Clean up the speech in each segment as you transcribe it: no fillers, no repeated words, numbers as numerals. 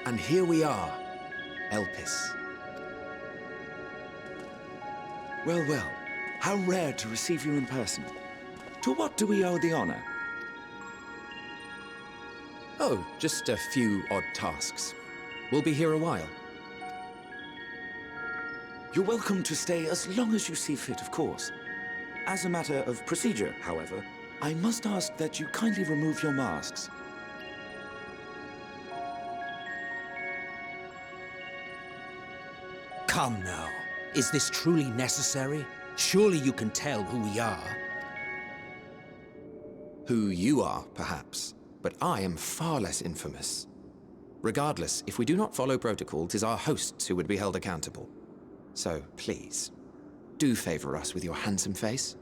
And here we are, Elpis. Well, well, how rare to receive you in person. To what do we owe the honor? Oh, just a few odd tasks. We'll be here a while. You're welcome to stay as long as you see fit, of course. As a matter of procedure, however, I must ask that you kindly remove your masks. Come now. Is this truly necessary? Surely you can tell who we are. Who you are, perhaps, but I am far less infamous. Regardless, if we do not follow protocol, 'tis our hosts who would be held accountable. So, please, do favor us with your handsome face.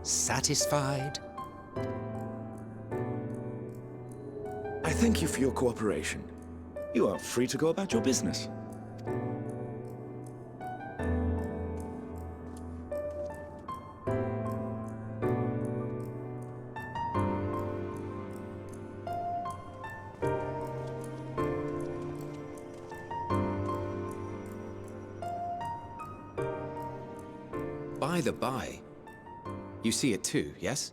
Satisfied? I thank you for your cooperation. You are free to go about your business. By the by, you see it too, yes?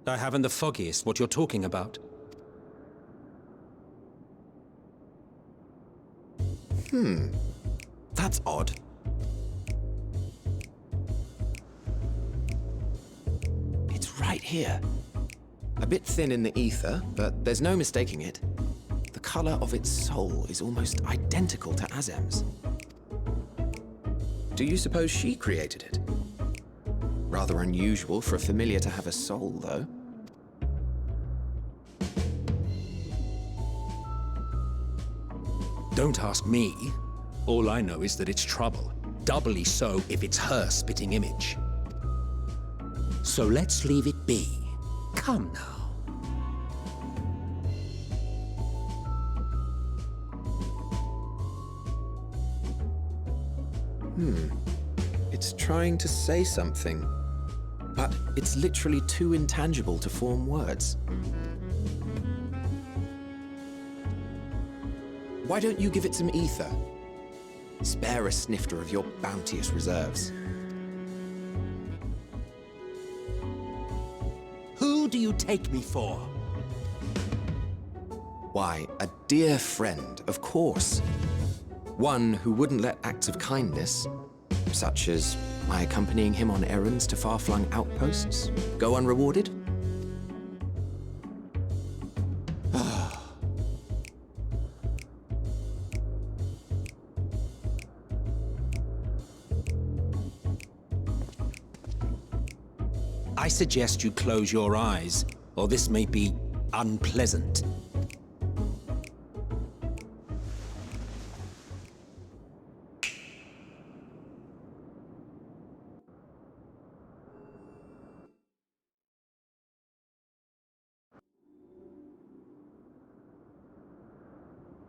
I haven't the foggiest what you're talking about. That's odd. It's right here. A bit thin in the ether, but there's no mistaking it. The color of its soul is almost identical to Azem's. Do you suppose she created it? Rather unusual for a familiar to have a soul, though. Don't ask me. All I know is that it's trouble. Doubly so if it's her spitting image. So let's leave it be. Come now. It's trying to say something, but it's literally too intangible to form words. Why don't you give it some ether? Spare a snifter of your bounteous reserves. Who do you take me for? Why, a dear friend, of course. One who wouldn't let acts of kindness, such as my accompanying him on errands to far-flung outposts, go unrewarded? I suggest you close your eyes, or this may be unpleasant.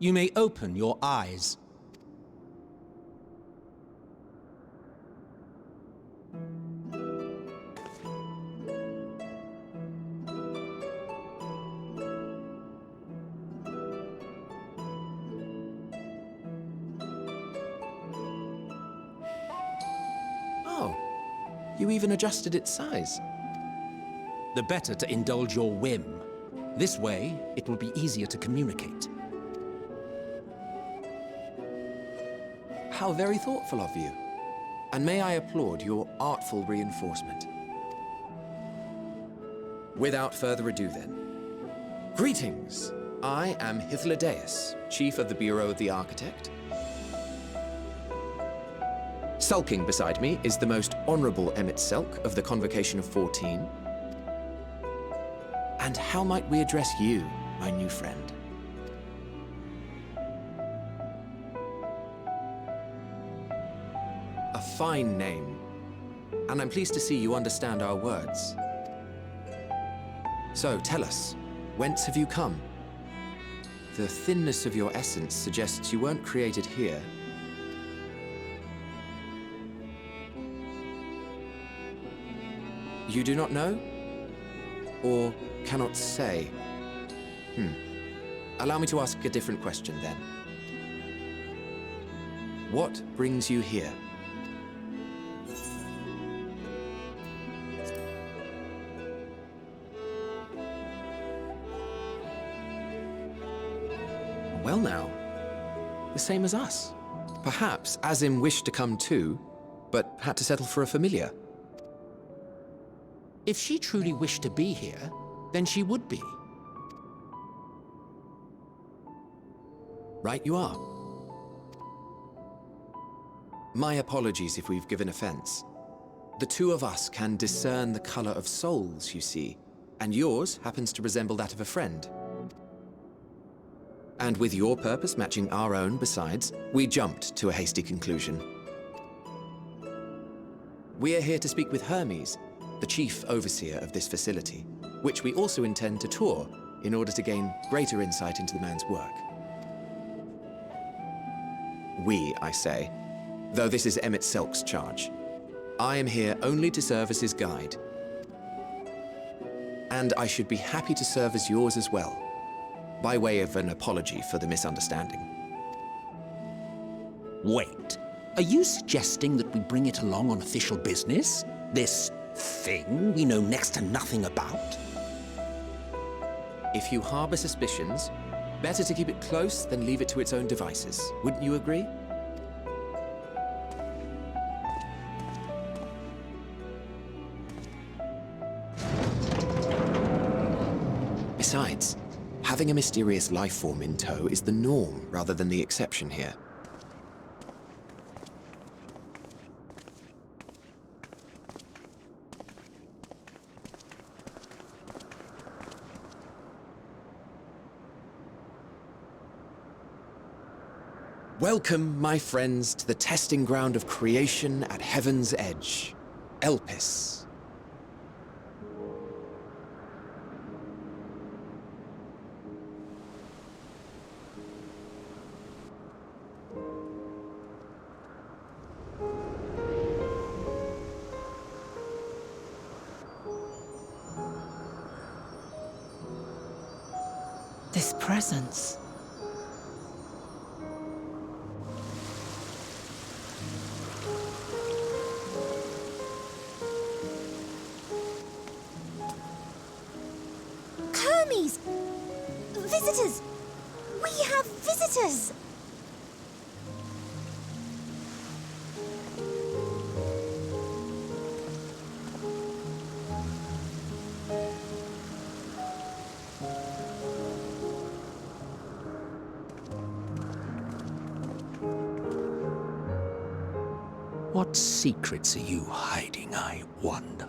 You may open your eyes. Oh, you even adjusted its size. The better to indulge your whim. This way, it will be easier to communicate. How very thoughtful of you. And may I applaud your artful reinforcement. Without further ado then. Greetings! I am Hythlodaeus, Chief of the Bureau of the Architect. Sulking beside me is the most honorable emet-selch of the Convocation of 14. And how might we address you, my new friend? A fine name, and I'm pleased to see you understand our words. So, tell us, whence have you come? The thinness of your essence suggests you weren't created here. You do not know? Or cannot say? Allow me to ask a different question then. What brings you here? Well now, the same as us. Perhaps Azim wished to come too, but had to settle for a familiar. If she truly wished to be here, then she would be. Right you are. My apologies if we've given offense. The two of us can discern the color of souls, you see, and yours happens to resemble that of a friend. And with your purpose matching our own besides, we jumped to a hasty conclusion. We are here to speak with Hermes, the chief overseer of this facility, which we also intend to tour in order to gain greater insight into the man's work. We, I say, though this is emet-selch's charge. I am here only to serve as his guide. And I should be happy to serve as yours as well, by way of an apology for the misunderstanding. Wait, are you suggesting that we bring it along on official business? This thing we know next to nothing about? If you harbor suspicions, better to keep it close than leave it to its own devices. Wouldn't you agree? Besides, having a mysterious life form in tow is the norm rather than the exception here. Welcome, my friends, to the testing ground of creation at Heaven's Edge, Elpis. This presence. Hermes! Visitors! We have visitors! What secrets are you hiding, I wonder?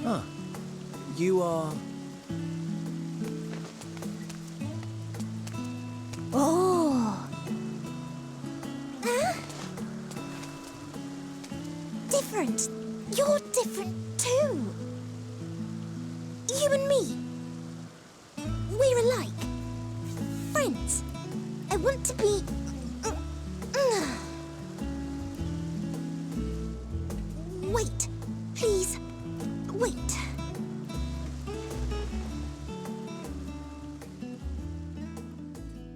Ah, you are... Oh. Different. You're different too. You and me. We're alike. Friends. I want to be... Wait. Please. Wait.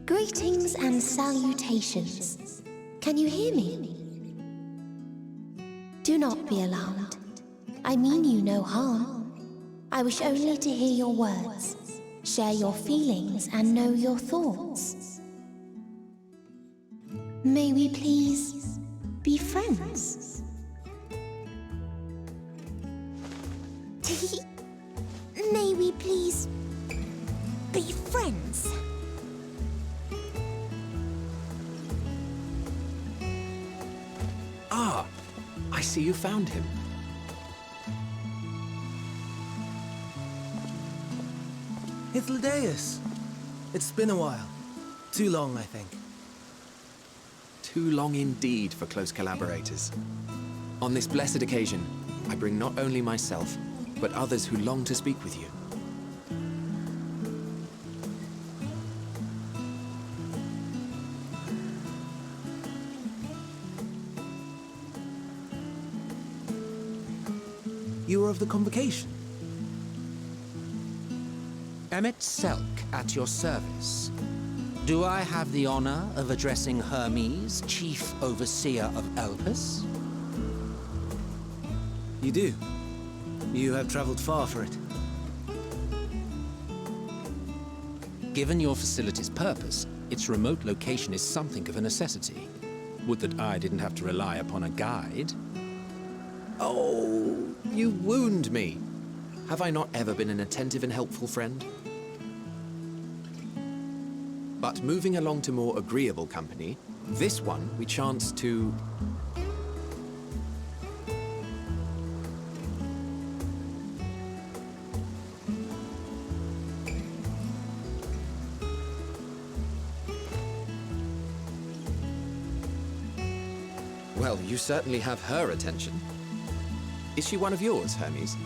Greetings and salutations. Can you hear me? Do not be alarmed. I mean you no harm. I wish only to hear your words, share your feelings, and know your thoughts. May we please be friends? May we please be friends? Ah, I see you found him. Hythlodaeus. It's been a while. Too long, I think. Too long indeed for close collaborators. On this blessed occasion, I bring not only myself, but others who long to speak with you. You were of the convocation. Emet-selch at your service. Do I have the honor of addressing Hermes, Chief Overseer of Elpis? You do. You have traveled far for it. Given your facility's purpose, its remote location is something of a necessity. Would that I didn't have to rely upon a guide. Oh, you wound me. Have I not ever been an attentive and helpful friend? But moving along to more agreeable company, this one we chance to... Well, you certainly have her attention. Is she one of yours, Hermes?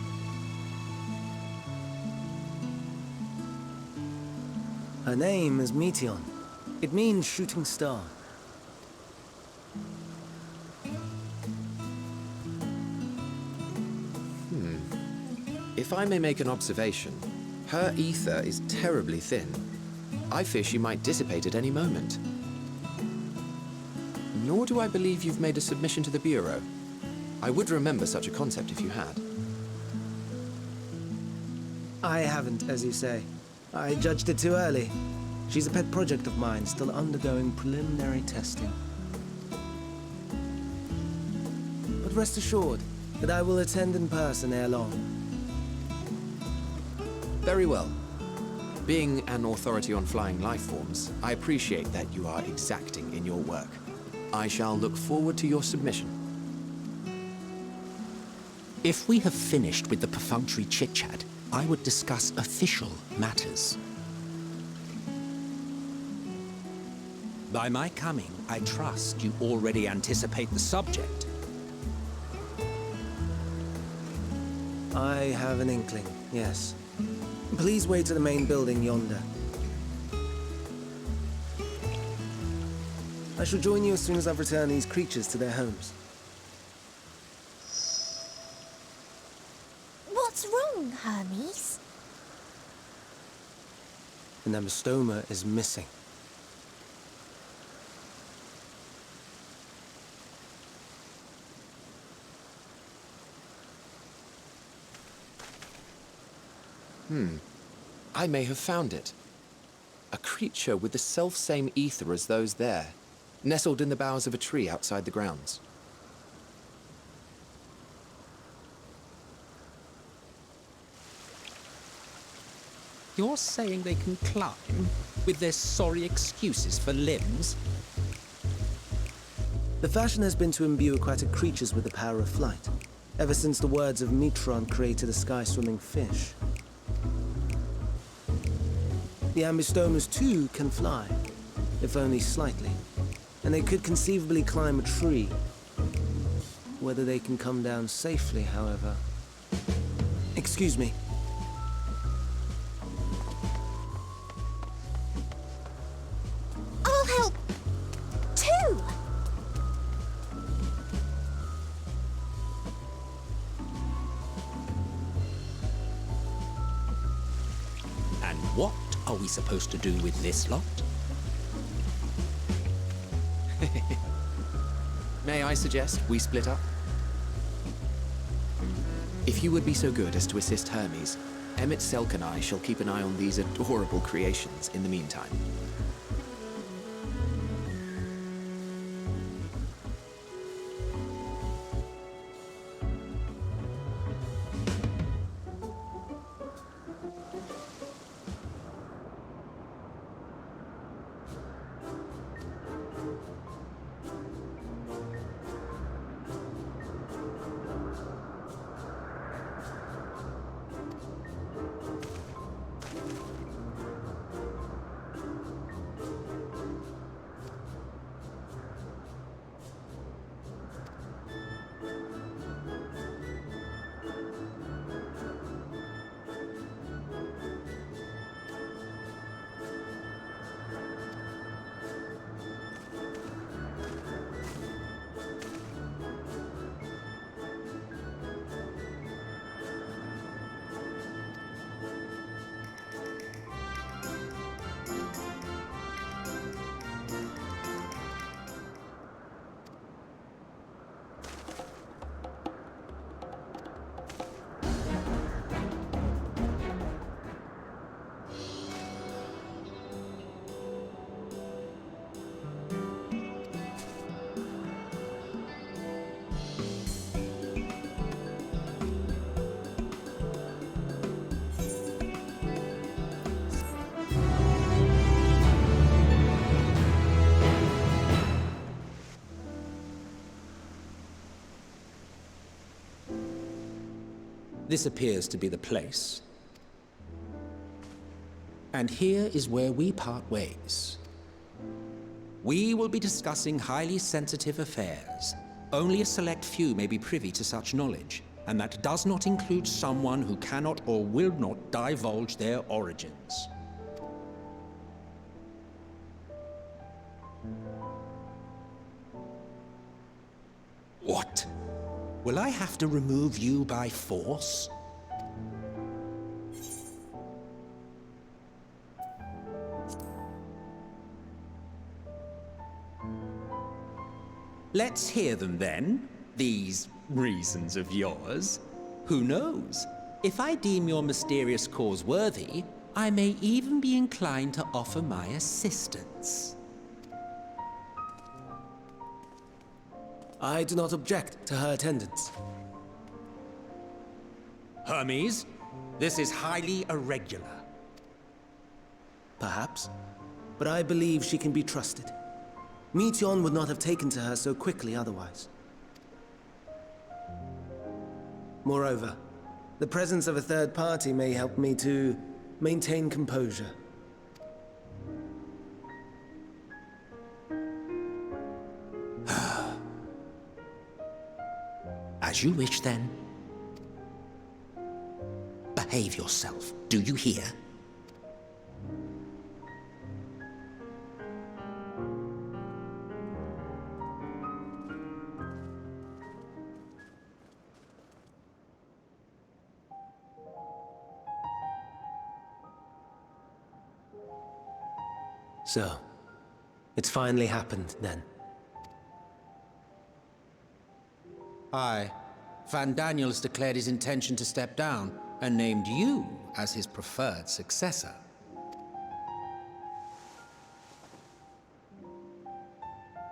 Her name is Meteon. It means shooting star. If I may make an observation, her ether is terribly thin. I fear she might dissipate at any moment. Nor do I believe you've made a submission to the Bureau. I would remember such a concept if you had. I haven't, as you say. I judged it too early. She's a pet project of mine, still undergoing preliminary testing. But rest assured that I will attend in person ere long. Very well. Being an authority on flying life forms, I appreciate that you are exacting in your work. I shall look forward to your submission. If we have finished with the perfunctory chit-chat, I would discuss official matters. By my coming, I trust you already anticipate the subject. I have an inkling, yes. Please wait at the main building yonder. I shall join you as soon as I've returned these creatures to their homes. What's wrong, Hermes? The Nemostoma is missing. I may have found it. A creature with the self-same ether as those there, nestled in the boughs of a tree outside the grounds. You're saying they can climb, with their sorry excuses for limbs? The fashion has been to imbue aquatic creatures with the power of flight. ever since the words of Mitron created a sky-swimming fish. The Ambistomas too can fly, if only slightly, and they could conceivably climb a tree. Whether they can come down safely, however... Excuse me. I'll help, too! And what are we supposed to do with this lot? May I suggest we split up? If you would be so good as to assist Hermes, Emet-selch and I shall keep an eye on these adorable creations in the meantime. This appears to be the place. And here is where we part ways. We will be discussing highly sensitive affairs. Only a select few may be privy to such knowledge, and that does not include someone who cannot or will not divulge their origins. What? Will I have to remove you by force? Let's hear them then, these reasons of yours. Who knows? If I deem your mysterious cause worthy, I may even be inclined to offer my assistance. I do not object to her attendance. Hermes, this is highly irregular. Perhaps, but I believe she can be trusted. Mitron would not have taken to her so quickly otherwise. Moreover, the presence of a third party may help me to maintain composure. As you wish, then. Behave yourself, do you hear? So, it's finally happened, then. Aye. Van Daniels declared his intention to step down and named you as his preferred successor.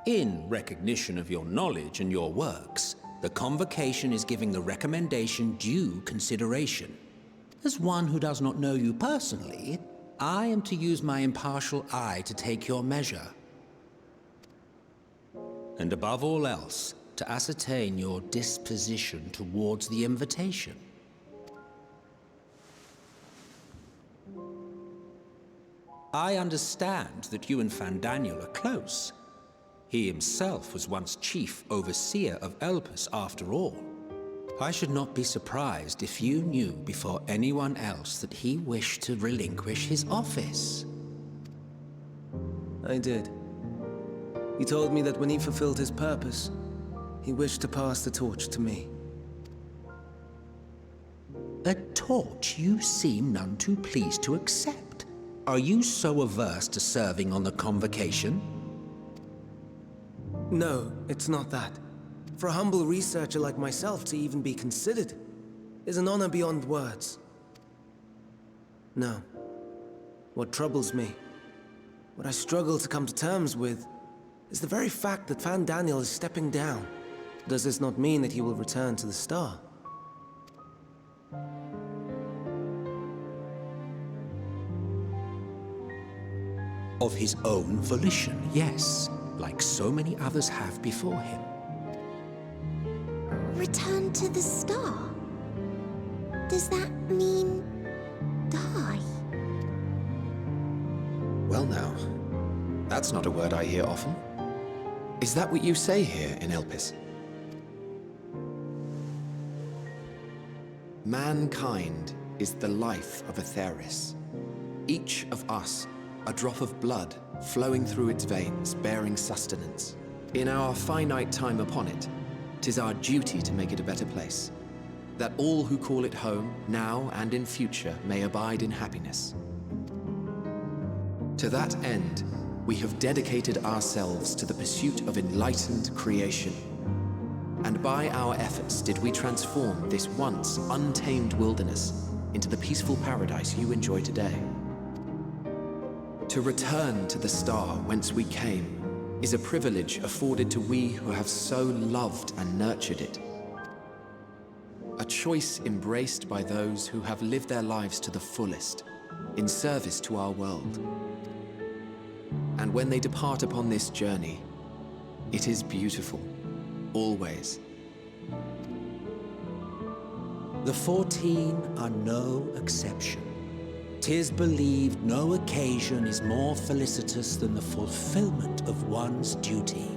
In recognition of your knowledge and your works, the Convocation is giving the recommendation due consideration. As one who does not know you personally, I am to use my impartial eye to take your measure. And above all else, to ascertain your disposition towards the invitation. I understand that you and Fandaniel are close. He himself was once chief overseer of Elpis after all. I should not be surprised if you knew before anyone else that he wished to relinquish his office. I did. He told me that when he fulfilled his purpose, he wished to pass the torch to me. A torch you seem none too pleased to accept. Are you so averse to serving on the convocation? No, it's not that. For a humble researcher like myself to even be considered is an honor beyond words. No. What troubles me, what I struggle to come to terms with, is the very fact that Fandaniel is stepping down. Does this not mean that he will return to the Star? Of his own volition, yes, like so many others have before him. Return to the Star? Does that mean die? Well now, that's not a word I hear often. Is that what you say here in Elpis? Mankind is the life of Atheris. Each of us, a drop of blood flowing through its veins, bearing sustenance. In our finite time upon it, 'tis our duty to make it a better place, that all who call it home, now and in future, may abide in happiness. To that end, we have dedicated ourselves to the pursuit of enlightened creation. And by our efforts did we transform this once untamed wilderness into the peaceful paradise you enjoy today. To return to the Star whence we came is a privilege afforded to we who have so loved and nurtured it. A choice embraced by those who have lived their lives to the fullest, in service to our world. And when they depart upon this journey, it is beautiful, always. The 14 are no exception. 'Tis believed no occasion is more felicitous than the fulfillment of one's duty.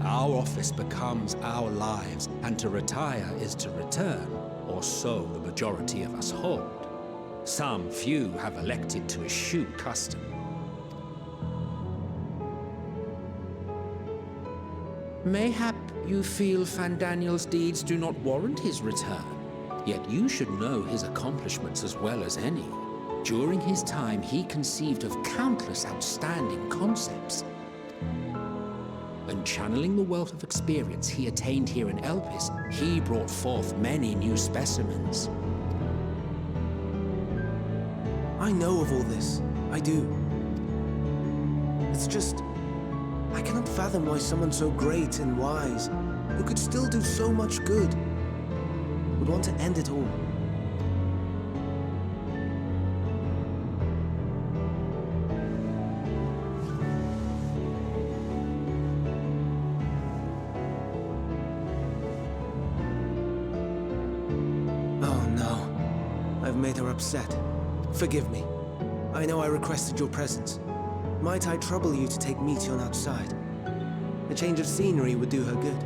Our office becomes our lives, and to retire is to return, or so the majority of us hold. Some few have elected to eschew custom. Mayhap you feel Fandaniel's deeds do not warrant his return, yet you should know his accomplishments as well as any. During his time, he conceived of countless outstanding concepts. And channeling the wealth of experience he attained here in Elpis, he brought forth many new specimens. I know of all this. I do. It's just, I cannot fathom why someone so great and wise, who could still do so much good, would want to end it all. Made her upset. Forgive me. I know I requested your presence. Might I trouble you to take Meteon outside? A change of scenery would do her good.